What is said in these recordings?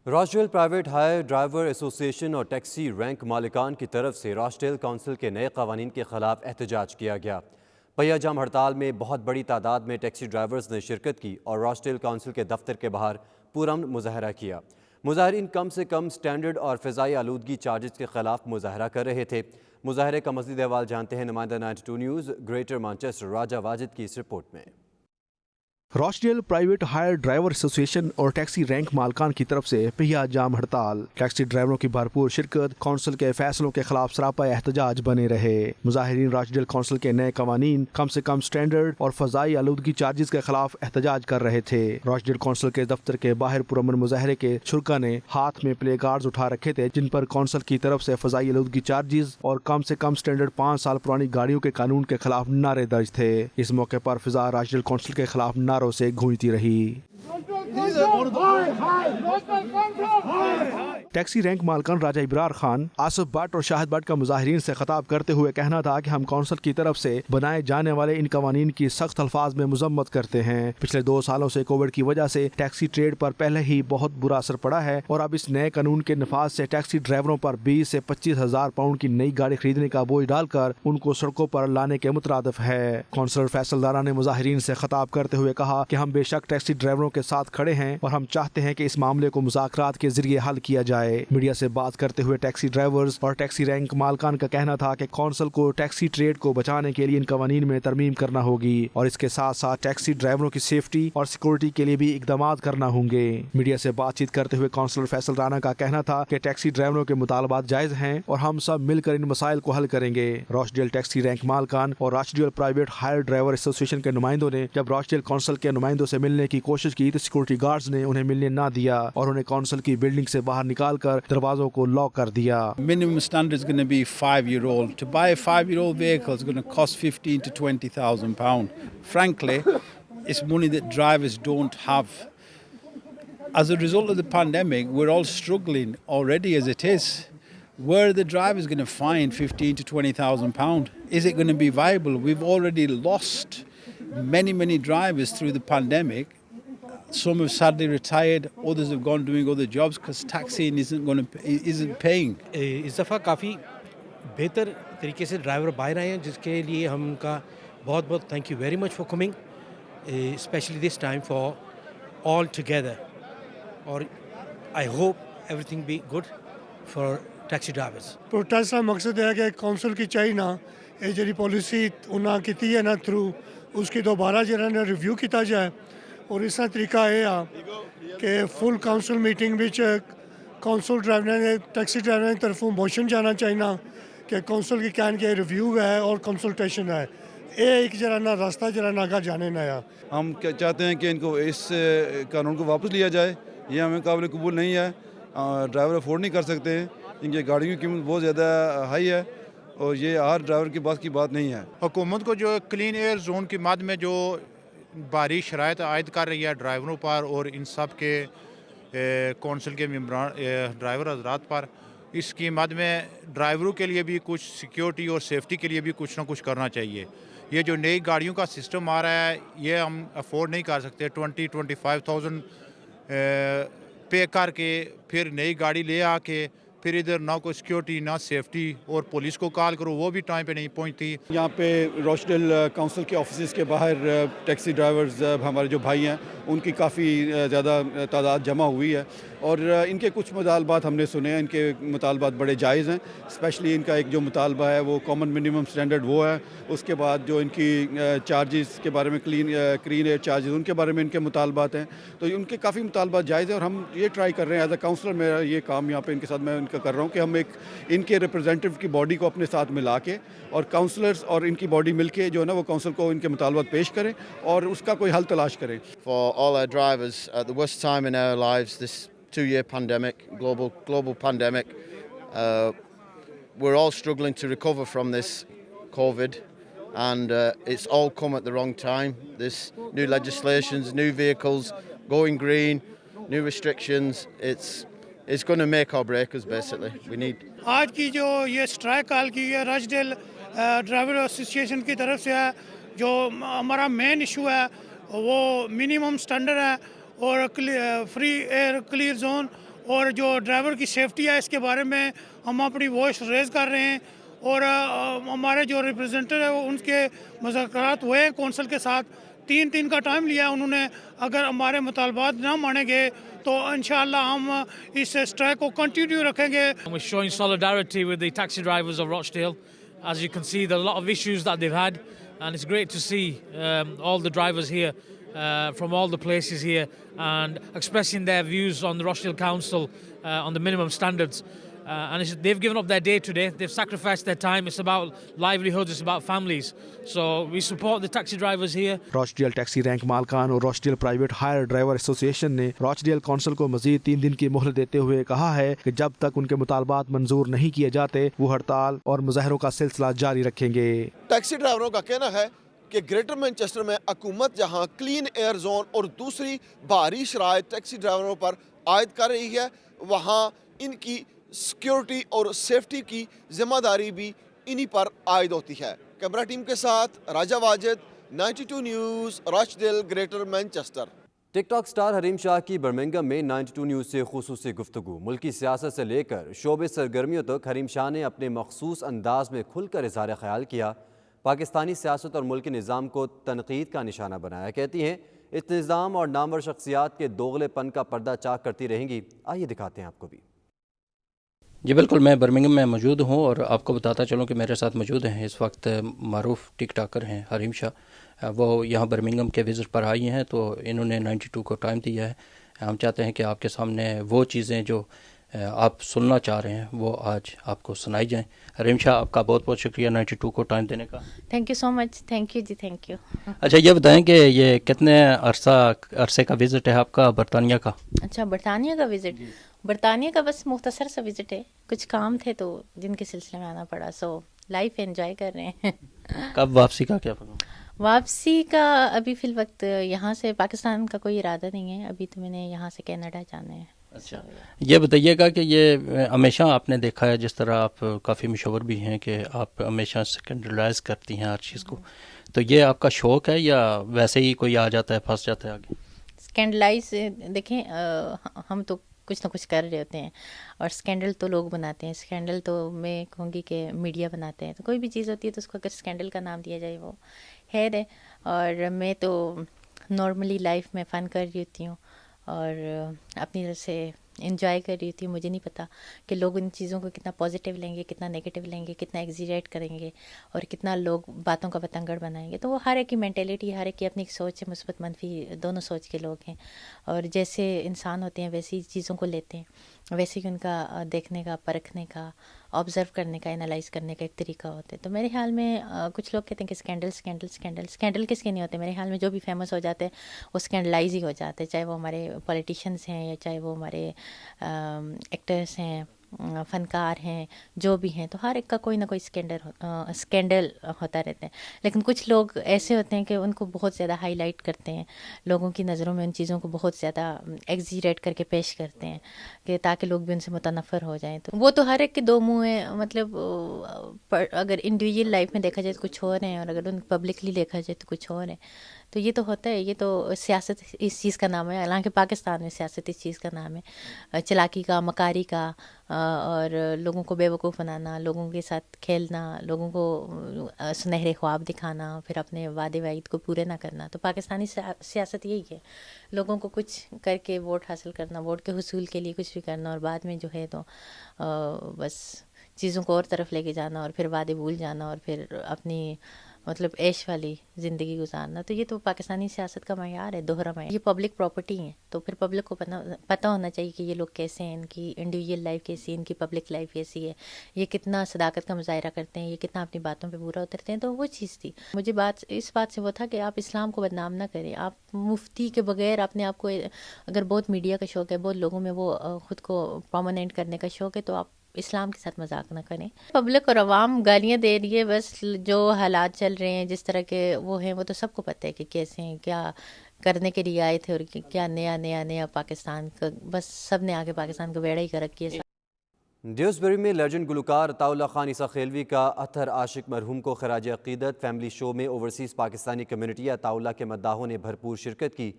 راشٹریل private higher driver ایسوسی ایشن اور ٹیکسی رینک مالکان کی طرف سے راشٹریل کونسل کے نئے قوانین کے خلاف احتجاج کیا گیا۔ پہیہ جام ہڑتال میں بہت بڑی تعداد میں ٹیکسی ڈرائیورز نے شرکت کی اور راشٹریل کونسل کے دفتر کے باہر پرامن مظاہرہ کیا۔ مظاہرین کم سے کم سٹینڈرڈ اور فضائی آلودگی چارجز کے خلاف مظاہرہ کر رہے تھے۔ مظاہرے کا مزید احوال جانتے ہیں نمائندہ 92 نیوز گریٹر مانچسٹر راجہ واجد کی اس رپورٹ میں۔ راشٹریل پرائیویٹ ہائر ڈرائیور ایسوسی ایشن اور ٹیکسی رینک مالکان کی طرف سے پہیہ جام ہڑتال، ٹیکسی ڈرائیوروں کی بھرپور شرکت، کونسل کے فیصلوں کے خلاف سراپا احتجاج بنے رہے۔ مظاہرین راشٹریل کونسل کے نئے قوانین، کم سے کم سٹینڈرڈ اور فضائی آلودگی چارجز کے خلاف احتجاج کر رہے تھے۔ راشٹریل کونسل کے دفتر کے باہر پرامن مظاہرے کے شرکاء نے ہاتھ میں پلے کارڈز اٹھا رکھے تھے جن پر کونسل کی طرف سے فضائی آلودگی چارجز اور کم سے کم سٹینڈرڈ 5 سال پرانی گاڑیوں کے قانون کے خلاف نعرے درج تھے۔ اس موقع پر فضا راشٹریل کونسل کے خلاف نعروں سے گونجتی رہی۔ ٹیکسی رینک مالکان راجہ ابرار خان، آصف بٹ اور شاہد بٹ کا مظاہرین سے خطاب کرتے ہوئے کہنا تھا کہ ہم کونسل کی طرف سے بنائے جانے والے ان قوانین کی سخت الفاظ میں مذمت کرتے ہیں۔ پچھلے 2 سالوں سے کووڈ کی وجہ سے ٹیکسی ٹریڈ پر پہلے ہی بہت برا اثر پڑا ہے اور اب اس نئے قانون کے نفاذ سے ٹیکسی ڈرائیوروں پر 20 سے 25 ہزار پاؤنڈ کی نئی گاڑی خریدنے کا بوجھ ڈال کر ان کو سڑکوں پر لانے کے مترادف ہے۔ کونسلر فیصل دارا نے مظاہرین سے خطاب کرتے ہوئے کہا کہ ہم بے شک ٹیکسی ڈرائیوروں کے ساتھ کھڑے ہیں اور ہم چاہتے ہیں کہ اس معاملے کو مذاکرات کے ذریعے حل کیا جائے۔ میڈیا سے بات کرتے ہوئے ٹیکسی ڈرائیورز اور ٹیکسی رینک مالکان کا کہنا تھا کہ کونسل کو ٹیکسی ٹریڈ کو بچانے کے لیے ان قوانین میں ترمیم کرنا ہوگی اور اس کے ساتھ ساتھ ٹیکسی ڈرائیوروں کی سیفٹی اور سیکورٹی کے لیے بھی اقدامات کرنا ہوں گے۔ میڈیا سے بات چیت کرتے ہوئے کونسلر فیصل رانا کا کہنا تھا کہ ٹیکسی ڈرائیوروں کے مطالبات جائز ہیں اور ہم سب مل کر ان مسائل کو حل کریں گے۔ راشٹریل ٹیکسی رینک مالکان اور راشٹریل پرائیویٹ ہائر ڈرائیور ایسوسی ایشن کے نمائندوں نے جب راشٹریل کونسل کے نمائندوں سے ملنے کی کوشش کی تو سیکورٹی گارڈز نے انہیں ملنے نہ دیا اور انہیں کونسل کی بلڈنگ سے باہر نکال کر دروازوں کو لاک کر دیا۔ Minimum standard is going to be 5-year-old. To buy a 5-year-old vehicle is going to cost 15 to 20,000 pound. Frankly, it's money that drivers don't have. As a result of the pandemic, we're all struggling already as it is. Where are the drivers going to find 15 to 20,000 pound? Is it going to be viable? We've already lost many drivers through the pandemic. Some have sadly retired, others have gone doing other jobs because taxiing isn't paying. اس دفعہ کافی بہتر طریقے سے driver باہر آئے ہیں جس کے لیے ہم ان کا بہت بہت thank you very much for coming specially this time for all together اور I hope everything be good for taxi drivers. Protest کا مقصد ہے کہ کونسل کی چاہیے نا یہ جی پالیسی انہیں کی ہے نا تھرو اس کی دوبارہ جو ہے ریویو کیا جائے اور اس کا طریقہ یہ ہے کہ فل کونسل میٹنگ بچ کونسل ڈرائیور ٹیکسی ڈرائیور کی طرفوں موشن جانا چاہیے کہ کونسل کی کہنے کے ریویو ہے اور کنسلٹیشن ہے، یہ ایک جرا نا راستہ جرا ناگا جانے نیا۔ ہم چاہتے ہیں کہ ان کو اس قانون کو واپس لیا جائے، یہ ہمیں قابل قبول نہیں ہے۔ ڈرائیور افورڈ نہیں کر سکتے ہیں، ان کی گاڑیوں کی قیمت بہت زیادہ ہائی ہے اور یہ ہر ڈرائیور کے پاس کی بات نہیں ہے۔ حکومت کو جو کلین ایئر زون کی مد میں جو بھاری شرائط عائد کر رہی ہے ڈرائیوروں پر اور ان سب کے کونسل کے ممبران ڈرائیور حضرات پر، اس کی مد میں ڈرائیوروں کے لیے بھی کچھ سیکیورٹی اور سیفٹی کے لیے بھی کچھ نہ کچھ کرنا چاہیے۔ یہ جو نئی گاڑیوں کا سسٹم آ رہا ہے یہ ہم افورڈ نہیں کر سکتے۔ 20-25,000 پے کر کے پھر نئی گاڑی لے آ کے پھر ادھر نہ کوئی سیکیورٹی نہ سیفٹی اور پولیس کو کال کرو وہ بھی ٹائم پہ نہیں پہنچتی۔ یہاں پہ راشٹریل کونسل کے آفیسز کے باہر ٹیکسی ڈرائیورز ہمارے جو بھائی ہیں ان کی کافی زیادہ تعداد جمع ہوئی ہے اور ان کے کچھ مطالبات ہم نے سنے ہیں۔ ان کے مطالبات بڑے جائز ہیں، اسپیشلی ان کا ایک جو مطالبہ ہے وہ کامن منیمم سٹینڈرڈ وہ ہے، اس کے بعد جو ان کی چارجز کے بارے میں کلین ایئر چارجز ان کے بارے میں ان کے مطالبات ہیں، تو ان کے کافی مطالبات جائز ہیں اور ہم یہ ٹرائی کر رہے ہیں ایز اے کاؤنسلر میرا یہ کام یہاں پہ ان کے ساتھ میں ان کا کر رہا ہوں کہ ہم ایک ان کے ریپرزینٹیو کی باڈی کو اپنے ساتھ ملا کے اور کاؤنسلرز اور ان کی باڈی مل کے جو ہے نا وہ کونسل کو ان کے مطالبات پیش کریں اور اس کا کوئی حل تلاش کریں۔ For all our drivers at the worst time in our lives, this 2-year pandemic, global pandemic, we're all struggling to recover from this COVID, and it's all come at the wrong time. This new legislations, new vehicles, going green, new restrictions, it's going to make or break us basically. We need آج کی جو یہ strike کال کی ہے راشٹریل driver ایسوسی ایشن کی طرف سے ہے، جو ہمارا مین ایشو ہے وہ منیمم سٹینڈرڈ ہے اور فری ایئر کلیئر زون اور جو ڈرائیور کی سیفٹی ہے اس کے بارے میں ہم اپنی وائس ریز کر رہے ہیں، اور ہمارے جو ریپرزینٹیو ہے وہ ان کے مذاکرات ہوئے ہیں کونسل کے ساتھ، 3 دن کا ٹائم لیا انہوں نے. اگر ہمارے مطالبات نہ مانے گئے تو انشاءاللہ ہم اس اسٹرائک کو کنٹینیو رکھیں گے. We're showing solidarity with the taxi drivers of Rochdale. As you can see, there are a lot of issues that they've had, and it's great to see all the drivers here from all the places here and expressing their views on the Rochdale Council on the minimum standards. And they've given up their day today. They've sacrificed their time. It's about livelihoods. It's about families. So we support the taxi drivers here. Rochdale taxi rank مالکان اور روچڈیل private higher driver ایسوسی ایشن نے روچڈیل council کو مزید 3 دن کی مہلت دیتے ہوئے کہا ہے کہ جب تک ان کے مطالبات منظور نہیں کیے جاتے وہ ہڑتال اور مظاہروں کا سلسلہ جاری رکھیں گے. ٹیکسی ڈرائیوروں کا کہنا ہے کہ گریٹر مینچسٹر میں حکومت جہاں کلین ایئر زون اور دوسری بھاری شرائط ٹیکسی ڈرائیوروں پر عائد کر رہی ہے، وہاں ان کی سیکیورٹی اور سیفٹی کی ذمہ داری بھی انہی پر عائد ہوتی ہے. کیمرہ ٹیم کے ساتھ راجہ واجد، 92 نیوز، روچڈیل، گریٹر مینچسٹر. ٹک ٹاک سٹار حریم شاہ کی برمنگھم میں 92 نیوز سے خصوصی گفتگو. ملکی سیاست سے لے کر شعبے سرگرمیوں تک حریم شاہ نے اپنے مخصوص انداز میں کھل کر اظہار خیال کیا. پاکستانی سیاست اور ملکی نظام کو تنقید کا نشانہ بنایا. کہتی ہیں اس نظام اور نامور شخصیات کے دوغلے پن کا پردہ چاک کرتی رہیں گی. آئیے دکھاتے ہیں آپ کو بھی. جی بالکل، میں برمنگھم میں موجود ہوں اور آپ کو بتاتا چلوں کہ میرے ساتھ موجود ہیں اس وقت معروف ٹک ٹاکر ہیں حریم شاہ. وہ یہاں برمنگھم کے وزٹ پر آئی ہیں تو انہوں نے 92 کو ٹائم دیا ہے. ہم چاہتے ہیں کہ آپ کے سامنے وہ چیزیں جو آپ سننا چاہ رہے ہیں وہ آج آپ کو سنائی جائیں. حریم شاہ، آپ کا بہت بہت شکریہ 92 کو ٹائم دینے کا. Thank you so much. Thank you ji, thank you. اچھا یہ بتائیں کہ یہ کتنے عرصے کا وزٹ ہے آپ کا برطانیہ کا؟ اچھا، برطانیہ کا وزٹ؟ برطانیہ کا بس مختصر سا وزٹ ہے. کچھ کام تھے تو جن کے سلسلے میں آنا پڑا. سو لائف انجوائے کر رہے ہیں. کب واپسی کا کیا پروگرام؟ واپسی کا ابھی فی الوقت یہاں سے پاکستان کا کوئی ارادہ نہیں ہے. ابھی تو میں نے یہاں سے کینیڈا جانا ہے. اچھا یہ بتائیے گا کہ یہ ہمیشہ آپ نے دیکھا ہے، جس طرح آپ کافی مشہور بھی ہیں کہ آپ ہمیشہ سیکنڈرلائز کرتی ہیں ہر چیز کو، تو یہ آپ کا شوق ہے یا ویسے ہی کوئی آ جاتا ہے پھنس جاتا ہے آگے؟ اسکینڈلائز دیکھیں، ہم تو کچھ نہ کچھ کر رہے ہوتے ہیں اور اسکینڈل تو لوگ بناتے ہیں. اسکینڈل تو میں کہوں گی کہ میڈیا بناتے ہیں. تو کوئی بھی چیز ہوتی ہے تو اس کو اگر اسکینڈل کا نام دیا جائے وہ خیر ہے. اور میں تو نارملی لائف میں فن کر رہی ہوتی ہوں اور اپنی طرف سے انجوائے کر رہی ہوتی ہوں. مجھے نہیں پتا کہ لوگ ان چیزوں کو کتنا پازیٹیو لیں گے، کتنا نگیٹیو لیں گے، کتنا ایگزیریٹ کریں گے اور کتنا لوگ باتوں کا پتنگڑ بنائیں گے. تو وہ ہر ایک کی مینٹیلیٹی، ہر ایک کی اپنی ایک سوچ ہے. مثبت منفی دونوں سوچ کے لوگ ہیں اور جیسے انسان ہوتے ہیں ویسی چیزوں کو لیتے ہیں. ویسے ہی ان کا دیکھنے کا، پرکھنے کا، آبزرو کرنے کا، انالائز کرنے کا ایک طریقہ ہوتا ہے. تو میرے خیال میں کچھ لوگ کہتے ہیں کہ اسکینڈل کس کے نہیں ہوتے. میرے خیال میں جو بھی فیمس ہو جاتے ہیں وہ اسکینڈلائز ہی ہو جاتے ہیں، چاہے وہ ہمارے پولیٹیشینس ہیں یا چاہے وہ ہمارے ایکٹرس ہیں، فنکار ہیں، جو بھی ہیں. تو ہر ایک کا کوئی نہ کوئی اسکینڈل ہوتا رہتا ہے. لیکن کچھ لوگ ایسے ہوتے ہیں کہ ان کو بہت زیادہ ہائی لائٹ کرتے ہیں، لوگوں کی نظروں میں ان چیزوں کو بہت زیادہ ایگزیریٹ کر کے پیش کرتے ہیں کہ تاکہ لوگ بھی ان سے متنفر ہو جائیں. تو وہ تو ہر ایک کے دو منہ ہیں. مطلب اگر انڈیویجول لائف میں دیکھا جائے تو کچھ اور ہیں اور اگر ان پبلکلی دیکھا جائے تو کچھ اور ہے. تو یہ تو ہوتا ہے، یہ تو سیاست اس چیز کا نام ہے. حالانکہ پاکستان میں سیاست اس چیز کا نام ہے، چلاکی کا، مکاری کا، اور لوگوں کو بے وقوف بنانا، لوگوں کے ساتھ کھیلنا، لوگوں کو سنہرے خواب دکھانا، پھر اپنے وعدے وعید کو پورے نہ کرنا. تو پاکستانی سیاست یہی ہے، لوگوں کو کچھ کر کے ووٹ حاصل کرنا، ووٹ کے حصول کے لیے کچھ بھی کرنا اور بعد میں جو ہے تو بس چیزوں کو اور طرف لے کے جانا اور پھر وعدے بھول جانا اور پھر اپنی مطلب عیش والی زندگی گزارنا. تو یہ تو پاکستانی سیاست کا معیار ہے، دوہرا معیار. یہ پبلک پراپرٹی ہیں تو پھر پبلک کو پتہ ہونا چاہیے کہ یہ لوگ کیسے ہیں، ان کی انڈیویجول لائف کیسی ہے، ان کی پبلک لائف کیسی ہے، یہ کتنا صداقت کا مظاہرہ کرتے ہیں، یہ کتنا اپنی باتوں پہ پورا اترتے ہیں. تو وہ چیز تھی. مجھے اس بات سے وہ تھا کہ آپ اسلام کو بدنام نہ کریں. آپ مفتی کے بغیر اپنے آپ کو، اگر بہت میڈیا کا شوق ہے، بہت لوگوں میں وہ خود کو پرومیننٹ کرنے کا شوق ہے، تو آپ اسلام کے ساتھ مذاق نہ کریں. پبلک اور عوام گالیاں دے رہی ہے، بس جو حالات چل رہے ہیں جس طرح کے وہ ہیں وہ تو سب کو پتہ ہے کہ کیسے ہیں، کیا کرنے کے لیے آئے تھے اور کیا نیا پاکستان کا، بس سب نے آگے پاکستان کو بیڑا ہی کر رکھی ہے. ڈیوزبری میں لیجنڈ گلوکار عطاء اللہ خان عیسیٰ خیلوی کا اطہر عاشق مرحوم کو خراج عقیدت. فیملی شو میں اوورسیز پاکستانی کمیونٹی عطاء اللہ کے مداحوں نے بھرپور شرکت کی.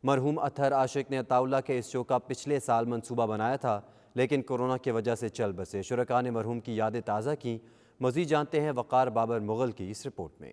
مرحوم اطہر عاشق نے عطا اللہ کے اس شو کا پچھلے سال منصوبہ بنایا تھا، لیکن کورونا کی وجہ سے چل بسے۔ شرکاء نے مرحوم کی یادیں تازہ کیں۔ مزید جانتے ہیں وقار بابر مغل کی اس رپورٹ میں۔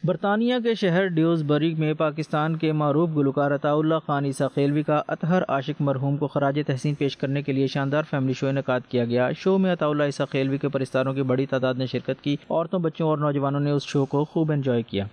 برطانیہ کے شہر ڈیوزبری میں پاکستان کے معروف گلوکار عطا اللہ خان عیسیٰ خیلوی کا اطہر عاشق مرحوم کو خراج تحسین پیش کرنے کے لیے شاندار فیملی شو انعقاد کیا گیا۔ شو میں عطا اللہ عیسیٰ خیلوی کے پرستاروں کی بڑی تعداد نے شرکت کی۔ عورتوں، بچوں اور نوجوانوں نے اس شو کو خوب انجوائے کیا۔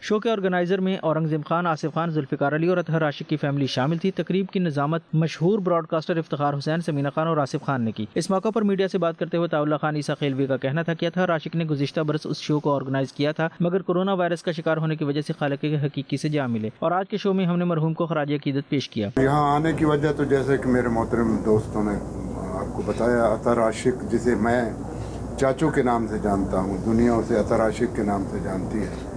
شو کے آرگنائزر میں اورنگزیب خان، آصف خان، ذوالفقار علی اور اطہر عاشق کی فیملی شامل تھی۔ تقریب کی نظامت مشہور براڈ کاسٹر افتخار حسین، سمینہ خان اور آصف خان نے کی۔ اس موقع پر میڈیا سے بات کرتے ہوئے عطا اللہ خان عیسیٰ خیلوی کا کہنا تھا کہ اطہر عاشق نے گزشتہ برس اس شو کو آرگنائز کیا تھا، مگر کورونا وائرس کا شکار ہونے کی وجہ سے خالق حقیقی سے جا ملے، اور آج کے شو میں ہم نے مرحوم کو خراج عقیدت پیش کیا۔ یہاں آنے کی وجہ تو جیسے کہ میرے محترم دوستوں نے آپ کو بتایا، اطہر عاشق جسے میں چاچو کے نام سے جانتا ہوں، دنیا اسے اطہر عاشق کے نام سے جانتی ہے،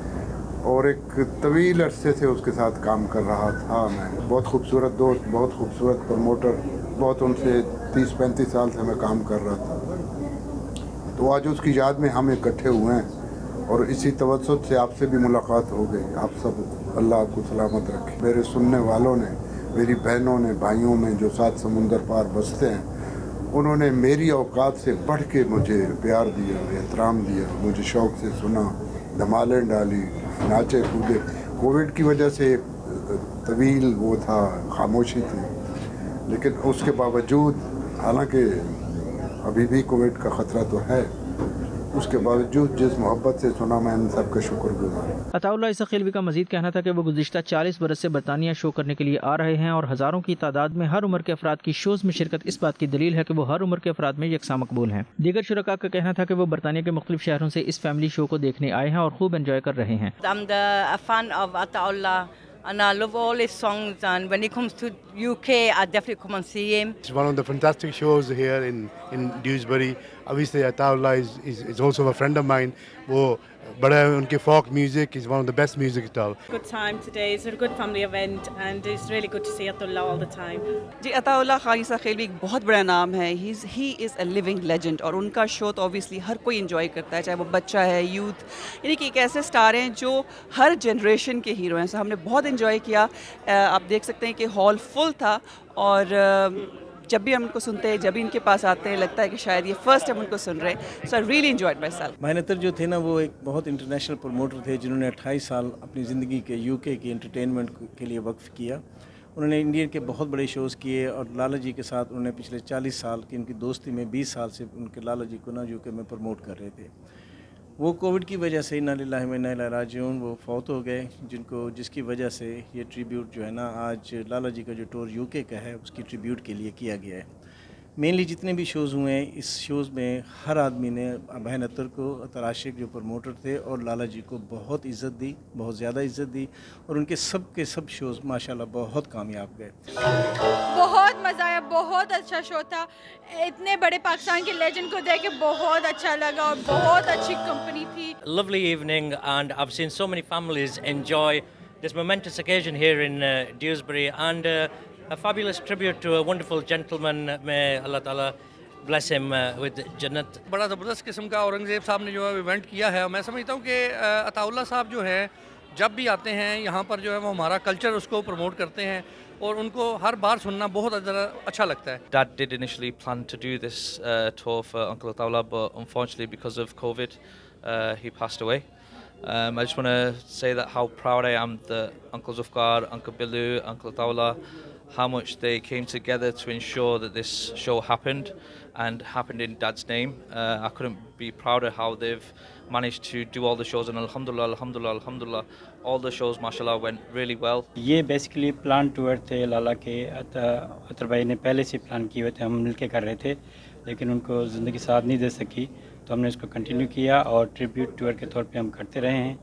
اور ایک طویل عرصے سے اس کے ساتھ کام کر رہا تھا میں۔ بہت خوبصورت دوست، بہت خوبصورت پروموٹر، بہت ان سے 30-35 سال سے میں کام کر رہا تھا۔ تو آج اس کی یاد میں ہم اکٹھے ہوئے ہیں، اور اسی توسط سے آپ سے بھی ملاقات ہو گئی۔ آپ سب اللہ آپ کو سلامت رکھے۔ میرے سننے والوں نے، میری بہنوں نے، بھائیوں میں جو 7 سمندر پار بستے ہیں، انہوں نے میری اوقات سے بڑھ کے مجھے پیار دیا، احترام دیا، مجھے شوق سے سنا، دھمالیں ڈالی، ناچے کودے۔ کووڈ کی وجہ سے ایک طویل وہ تھا، خاموشی تھی، لیکن اس کے باوجود، حالانکہ ابھی بھی کووڈ کا خطرہ تو ہے، اس کے باوجود جس محبت سے سنا، میں ان سب کا شکر گزار ہوں۔ عطا اللہ عیسیٰ خیلوی کا مزید کہنا تھا کہ وہ گزشتہ 40 برس سے برطانیہ شو کرنے کے لیے آ رہے ہیں، اور ہزاروں کی تعداد میں ہر عمر کے افراد کی شوز میں شرکت اس بات کی دلیل ہے کہ وہ ہر عمر کے افراد میں یکساں مقبول ہیں۔ دیگر شرکاء کا کہنا تھا کہ وہ برطانیہ کے مختلف شہروں سے اس فیملی شو کو دیکھنے آئے ہیں اور خوب انجوائے کر رہے ہیں۔ I'm a fan of Ata Allah and I love all his songs, and when he comes to UK I definitely come and see him. It's one of the fantastic shows here in Dewsbury. Obviously Ata Allah is also a friend of mine. وہ بڑا ان کے folk music is one of the best music at all. Good time today. It's a good family event and it's really good to see Atullah all the time. جی عطا اللہ خان عیسیٰ خیلوی ایک بہت بڑا نام ہے. He is a living legend, اور ان کا شو تو obviously ہر کوئی انجوائے کرتا ہے، چاہے وہ بچہ ہے، یوتھ، یعنی کہ ایک ایسے سٹار ہیں جو ہر جنریشن کے ہیرو ہیں۔ سو ہم نے بہت انجوائے کیا۔ آپ دیکھ سکتے ہیں کہ ہال فل تھا، اور جب بھی ہم ان کو سنتے ہیں، جب بھی ان کے پاس آتے ہیں، لگتا ہے کہ شاید یہ فرسٹ ٹائم ان کو سن رہے ہیں۔ So I really enjoyed myself. Maher Athar جو تھے نا، وہ ایک بہت انٹرنیشنل پروموٹر تھے، جنہوں نے 28 سال اپنی زندگی کے UK کی انٹرٹینمنٹ کے لیے وقف کیا۔ انہوں نے انڈین کے بہت بڑے شوز کیے، اور لالا جی کے ساتھ انہوں نے پچھلے 40 سال کی ان کی دوستی میں 20 سال سے ان کے لالا جی کو نا UK میں پروموٹ کر رہے تھے۔ وہ کووڈ کی وجہ سے انا للہ و انا الیہ راجعون وہ فوت ہو گئے، جس کی وجہ سے یہ ٹریبیوٹ جو ہے نا، آج لالا جی کا جو ٹور UK کا ہے، اس کی ٹریبیوٹ کے لیے کیا گیا ہے۔ مینلی جتنے بھی شوز ہوئے ہیں، اس شوز میں ہر آدمی نے بہن اطہر کو، اطہر عاشق جو پروموٹر تھے، اور لالا جی کو بہت عزت دی، بہت زیادہ عزت دی، اور ان کے سب شوز ماشاءاللہ بہت کامیاب گئے۔ بہت مزہ آیا، بہت اچھا شو تھا۔ اتنے بڑے پاکستان کے لیجنڈ کو دیکھ کے بہت اچھا لگا، اور بہت اچھی کمپنی تھی۔ Lovely evening, and I've seen so many families enjoy this momentous occasion here in Dewsbury, and a fabulous tribute to a wonderful gentleman. May Allah Ta'ala bless him with Jannat. بڑا زبردست قسم کا اورنگزیب صاحب نے جو ہے event کیا ہے، اور میں سمجھتا ہوں کہ عطا اللہ صاحب جو ہیں جب بھی آتے ہیں یہاں پر جو ہے وہ ہمارا کلچر اس کو پروموٹ کرتے ہیں، اور ان کو ہر بار سننا بہت اچھا لگتا ہے۔ Dad did initially plan to do this tour for Uncle Ata Allah, but unfortunately because of COVID he passed away. I just want to say that how proud I am that Uncle Zulfikar, Uncle Billu, Uncle Ata Allah, how much they came together to ensure that this show happened, and happened in Dad's name. I couldn't be prouder how they've managed to do all the shows, and alhamdulillah, all the shows mashallah went really well. یہ basically plan tour تھے لالا کے، اطہر بھائی نے پہلے سے plan کیے ہوئے تھے، ہم مل کے کر رہے تھے، لیکن ان کو زندگی ساتھ نہیں دے سکی، تو ہم نے اس کو کنٹینیو کیا، اور ٹریبیوٹ ٹور کے طور پہ ہم کرتے رہے ہیں،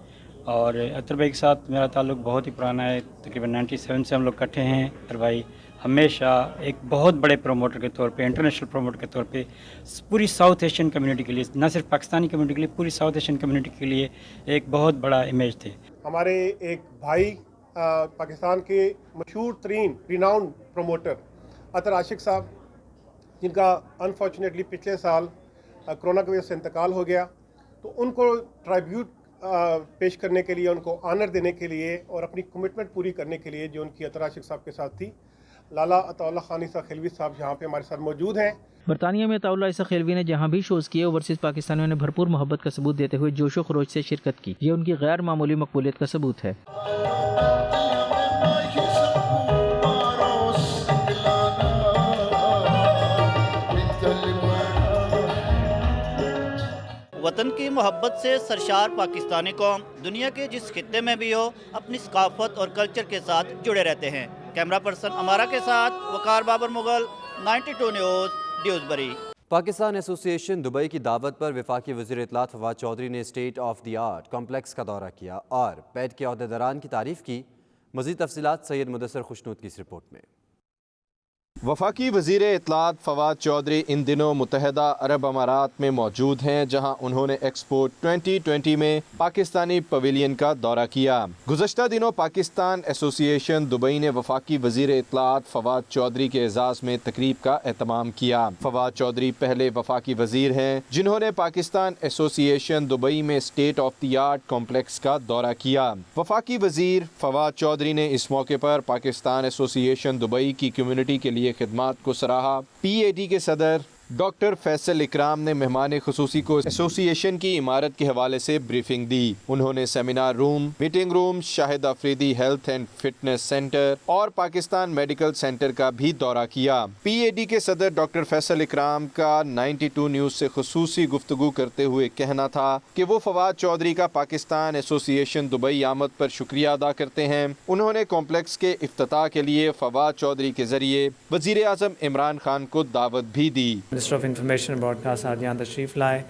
اور اطہر بھائی کے ساتھ میرا تعلق بہت ہی پرانا ہے، تقریباً 97 سے ہم لوگ اکٹھے ہیں۔ اطہر بھائی ہمیشہ ایک بہت بڑے پروموٹر کے طور پہ، انٹرنیشنل پروموٹر کے طور پہ پوری ساؤتھ ایشین کمیونٹی کے لیے، نہ صرف پاکستانی کمیونٹی کے لیے، پوری ساؤتھ ایشین کمیونٹی کے لیے ایک بہت بڑا امیج تھے۔ ہمارے ایک بھائی پاکستان کے مشہور ترین ریناؤنڈ پروموٹر اطہر عاشق صاحب، جن کا انفارچونیٹلی پچھلے سال کرونا کی وجہ سے انتقال ہو گیا، تو ان کو ٹرائبیوٹ پیش کرنے کے لیے، ان کو آنر دینے کے لیے اور اپنی کمٹمنٹ پوری کرنے کے لیے جو ان کی اطہر عاشق صاحب کے ساتھ تھی، لالا عطا اللہ خان عیسیٰ خیلوی صاحب یہاں پہ ہمارے ساتھ موجود ہیں۔ برطانیہ میں عطا اللہ عیسیٰ خیلوی نے جہاں بھی شوز کیے، اوورسیز پاکستانیوں نے بھرپور محبت کا ثبوت دیتے ہوئے جوش و خروش سے شرکت کی۔ یہ ان کی غیر معمولی مقبولیت کا ثبوت ہے۔ وطن کی محبت سے سرشار پاکستانی قوم دنیا کے جس خطے میں بھی ہو اپنی ثقافت اور کلچر کے ساتھ جڑے رہتے ہیں۔ کیمرہ پرسن امارہ کے ساتھ وقار بابر مغل، 92 نیوز، ڈیوزبری۔ پاکستان ایسوسی ایشن دبئی کی دعوت پر وفاقی وزیر اطلاعات فواد چودھری نے state of the art complex کا دورہ کیا اور پیڈ کے عہدیداران کی تعریف کی۔ مزید تفصیلات سید مدثر خوشنود کی اس رپورٹ میں۔ وفاقی وزیر اطلاعات فواد چودھری ان دنوں متحدہ عرب امارات میں موجود ہیں، جہاں انہوں نے ایکسپو 2020 میں پاکستانی پویلین کا دورہ کیا۔ گزشتہ دنوں پاکستان ایسوسی ایشن دبئی نے وفاقی وزیر اطلاعات فواد چودھری کے اعزاز میں تقریب کا اہتمام کیا۔ فواد چودھری پہلے وفاقی وزیر ہیں جنہوں نے پاکستان ایسوسی ایشن دبئی میں state of the art complex کا دورہ کیا۔ وفاقی وزیر فواد چودھری نے اس موقع پر پاکستان ایسوسی ایشن دبئی کی کمیونٹی کے لیے خدمات کو سراہا۔ پی اے ڈی کے صدر ڈاکٹر فیصل اکرام نے مہمان خصوصی کو ایسوسی ایشن کی عمارت کے حوالے سے بریفنگ دی۔ انہوں نے seminar room, meeting room, Shahid Afridi health and fitness centre اور پاکستان میڈیکل سینٹر کا بھی دورہ کیا۔ پی اے ڈی کے صدر ڈاکٹر فیصل اکرام کا 92 نیوز سے خصوصی گفتگو کرتے ہوئے کہنا تھا کہ وہ فواد چودھری کا پاکستان ایسوسی ایشن دبئی آمد پر شکریہ ادا کرتے ہیں۔ انہوں نے کمپلیکس کے افتتاح کے لیے فواد چودھری کے ذریعے وزیر اعظم عمران خان کو دعوت بھی دی۔ Minister of information broadcast آج یہاں تشریف لائے۔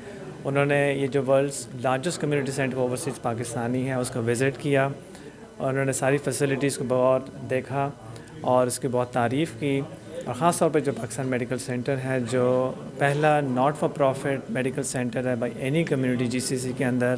انہوں نے یہ جو world's largest community centre overseas Pakistani ہے اس کا وزٹ کیا، اور انہوں نے ساری فیسلٹیز کو بہت دیکھا اور اس کی بہت تعریف کی، اور خاص طور پہ جو پاکستان میڈیکل سینٹر ہے، جو پہلا not for profit medical centre ہے by any community G C C کے اندر،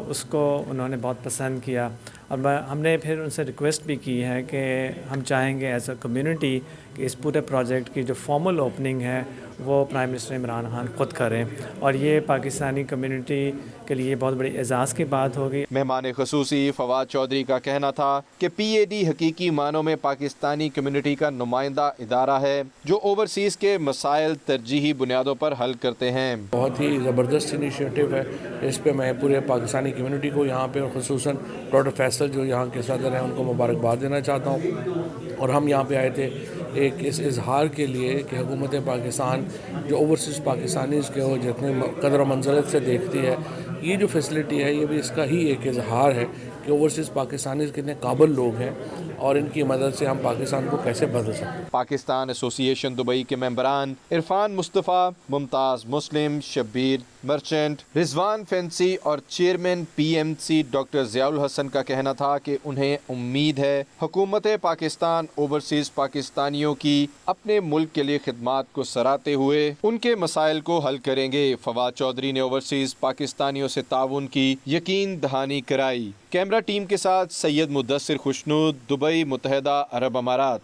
اس کو انہوں نے بہت پسند کیا۔ اور ہم نے پھر ان سے ریکویسٹ بھی کی ہے کہ ہم چاہیں گے ایز اے کمیونٹی کہ اس پورے پروجیکٹ کی جو فارمل اوپننگ ہے وہ پرائم منسٹر عمران خان خود کریں، اور یہ پاکستانی کمیونٹی کے لیے بہت بڑی اعزاز کی بات ہوگی۔ مہمان خصوصی فواد چودھری کا کہنا تھا کہ پی اے ڈی حقیقی معنوں میں پاکستانی کمیونٹی کا نمائندہ ادارہ ہے جو اوورسیز کے مسائل ترجیحی بنیادوں پر حل کرتے ہیں۔ بہت ہی زبردست انیشیٹو ہے، اس پہ میں پورے پاکستانی کمیونٹی کو یہاں پہ، اور خصوصاً ڈاکٹر فیصل جو یہاں کے صدر ہیں ان کو مبارکباد دینا چاہتا ہوں۔ اور ہم یہاں پہ آئے تھے ایک اس اظہار کے لیے کہ حکومت پاکستان جو اوورسیز پاکستانیز کے جتنے قدر و منزلت سے دیکھتی ہے، یہ جو فیسلٹی ہے یہ بھی اس کا ہی ایک اظہار ہے کہ اوورسیز پاکستانیز کتنے قابل لوگ ہیں اور ان کی مدد سے ہم پاکستان کو کیسے بدل سکتے ہیں۔ پاکستان ایسوسی ایشن دبئی کے ممبران عرفان مصطفیٰ، ممتاز مسلم، شبیر مرچنٹ، رضوان فینسی اور chairman P M C doctor Zia ul Hasan کا کہنا تھا کہ انہیں امید ہے حکومت پاکستان اوورسیز پاکستانیوں کی اپنے ملک کے لیے خدمات کو سراہتے ہوئے ان کے مسائل کو حل کریں گے۔ فواد چودھری نے اوورسیز پاکستانیوں سے تعاون کی یقین دہانی کرائی۔ کیمرہ ٹیم کے ساتھ سید مدثر خوشنود، دبئی، متحدہ عرب امارات۔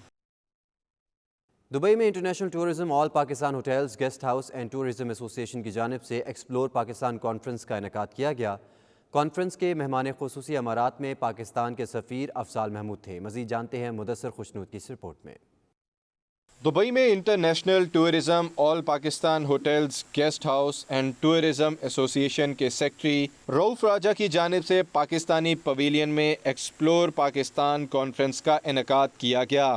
دبئی میں international tourism all Pakistan hotels, guest house and tourism ایسوسی ایشن کی جانب سے ایکسپلور پاکستان کانفرنس کا انعقاد کیا گیا۔ کانفرنس کے مہمان خصوصی امارات میں پاکستان کے سفیر افضال محمود تھے۔ مزید جانتے ہیں مدثر خوشنود کی اس رپورٹ میں۔ دبئی میں international tourism all Pakistan hotels, guest house and tourism ایسوسی ایشن کے سیکرٹری رؤف راجہ کی جانب سے پاکستانی پویلین میں ایکسپلور پاکستان کانفرنس کا انعقاد کیا گیا۔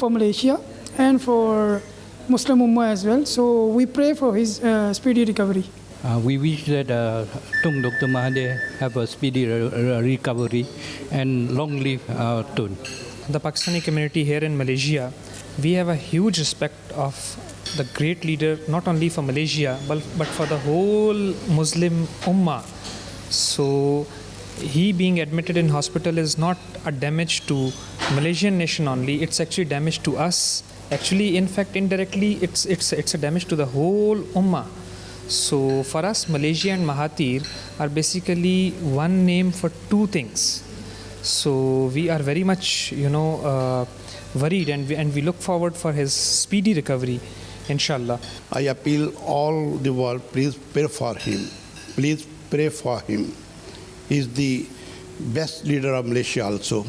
for Malaysia and for Muslim Ummah as well. So we pray for his speedy recovery. We wish that Tung Dr. Mahathir have a speedy recovery and long live Tun. The Pakistani community here in Malaysia, we have a huge respect of the great leader, not only for Malaysia but for the whole Muslim Ummah. So he being admitted in hospital is not a damage to Malaysian nation only, it's actually damage to us Actually, in fact, indirectly, it's a damage to the whole ummah. So for us, Malaysia and Mahathir are basically one name for two things. So we are very much, worried, and we look forward for his speedy recovery, inshallah. I appeal all the world, please pray for him. Please pray for him. He is the best leader of Malaysia also.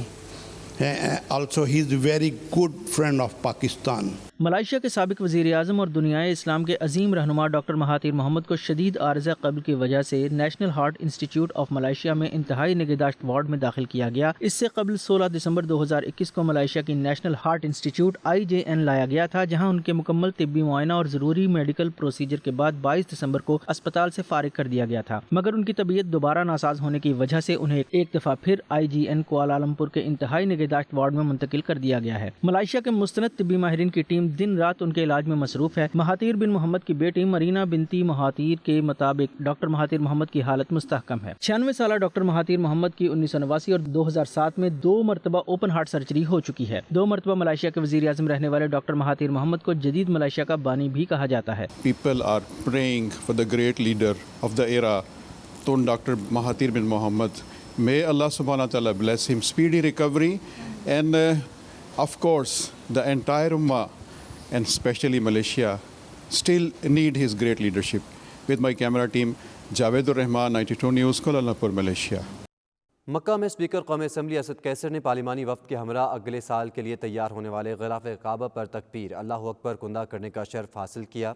Also, he is a very good friend of Pakistan. Malaysia کے سابق وزیر اعظم اور دنیائے اسلام کے عظیم رہنما doctor Mahathir Mohamad کو شدید عارضہ قلب کی وجہ سے national heart institute of Malaysia میں انتہائی نگہداشت وارڈ میں داخل کیا گیا. اس سے قبل 16 دسمبر 2021 کو ملائیشیا کی نیشنل ہارٹ انسٹیٹیوٹ IJN لایا گیا تھا، جہاں ان کے مکمل طبی معائنہ اور ضروری میڈیکل پروسیجر کے بعد 22 دسمبر کو اسپتال سے فارغ کر دیا گیا تھا، مگر ان کی طبیعت دوبارہ ناساز ہونے کی وجہ سے انہیں ایک دفعہ پھر IJN کوالالمپور کے انتہائی نگہداشت وارڈ میں منتقل کر دیا گیا ہے. ملائیشیا کے مستند طبی ماہرین کی ٹیم دن رات ان کے علاج میں مصروف ہے. مہاتیر بن محمد کی بیٹی مرینا بنتی مہاتیر کے مطابق ڈاکٹر مہاتیر محمد کی حالت مستحکم ہے. 96 سالہ ڈاکٹر مہاتیر محمد کی 1989 اور 2007 میں 2 مرتبہ اوپن ہارٹ سرجری ہو چکی ہے. 2 مرتبہ ملائیشیا کے وزیر اعظم رہنے والے ڈاکٹر مہاتیر محمد کو جدید ملائیشیا کا بانی بھی کہا جاتا ہے. People are praying for the great leader of the era, Dr. Mahathir bin Mohamad. May Allah subhanahu wa ta'ala bless him, speedy recovery, and of course the entire ummah and especially Malaysia still need his great leadership. With my camera team, Javed Rahman, 92 News, Kuala Lumpur, Malaysia. مکہ میں speaker قومی assembly Asad کیسر نے پارلیمانی وفد کے ہمراہ اگلے سال کے لیے تیار ہونے والے غلاف کعبہ پر تکبیر اللہ اکبر کندہ کرنے کا شرف حاصل کیا.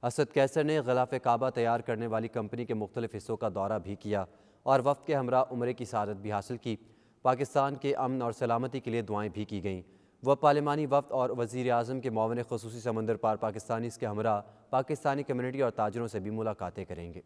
اسد کیسر نے غلاف کعبہ تیار کرنے والی کمپنی کے مختلف حصوں کا دورہ بھی کیا اور وفد کے ہمراہ عمرے کی سعادت بھی حاصل کی. پاکستان کے امن اور سلامتی کے لیے دعائیں بھی کی گئیں. وہ پارلیمانی وفد اور وزیر اعظم کے معاون خصوصی سمندر پار پاکستانی کے ہمراہ پاکستانی کمیونٹی اور تاجروں سے بھی ملاقاتیں کریں گے.